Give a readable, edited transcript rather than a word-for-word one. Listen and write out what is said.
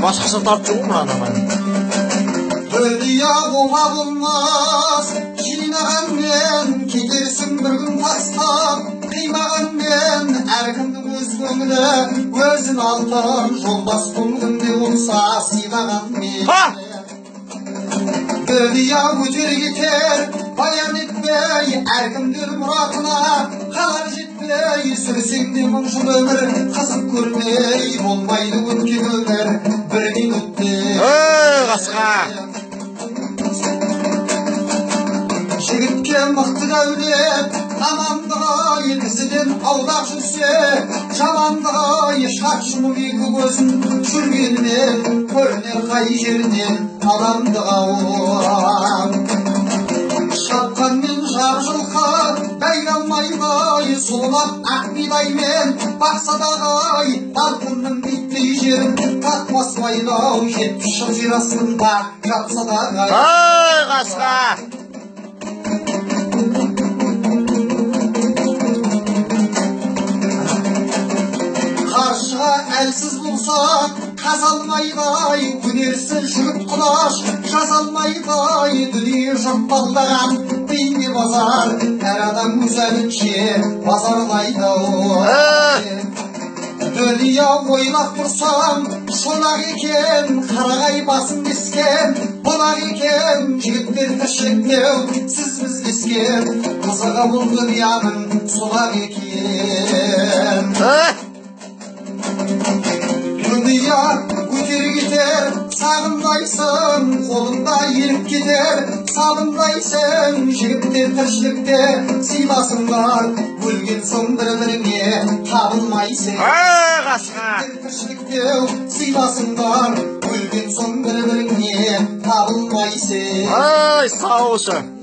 Başkasını tartışıyor mu anamın? Dünya ola bulmaz, жинаған мен кетерсің бір күн тастап, қимаған мен әркімнің өз көңілі, өзін алтын жолдас бұл күнде болса сыйлаған мен. Dünya өтер кетер, баян етпей, әркімдер мұратына қалар жетпей, сүрсең де мың жыл өмір, қызық көрмей, болмайды өткен өмір бір минутте. Қасқа! Жігітке мықты дәулет, амандығы екісіден аулақ жүрсе, жамандығы шатшының екі көзін жүргенінен көрінер қай жерінен адамдығы оған. Шапқанмен жар жылқы байрамайды, сұлулап ақ бидаймен бақсадағы алтынның биттей жерін тақмас байлау, 70 жыл жер астында жатсадағы. Қасқа! Қаршыға әлсіз болса қазалмайдай, өнерсіз жігіт құлаш жазалмайдай, дүние жаппалдаған бейне базар, әр адам өз әлінше базарлайды. Дүние ойлап тұрсам шолақ екен, қарағай басын кескен болақ екен, жігіттер тіршіліктеу сіз біздескен, қызығы бұл дүнияның солақ екен. Дүния өтер кетер, сағындайсың, қолында еріп кетер, сабындайсың, жігіттер тіршілікте сыйласыңдар, өлген соң бір-біріңе табылмайсың. Тіршілікте сыйласыңдар, өлген соң бір-біріңе табылмайсың. Сау болсын.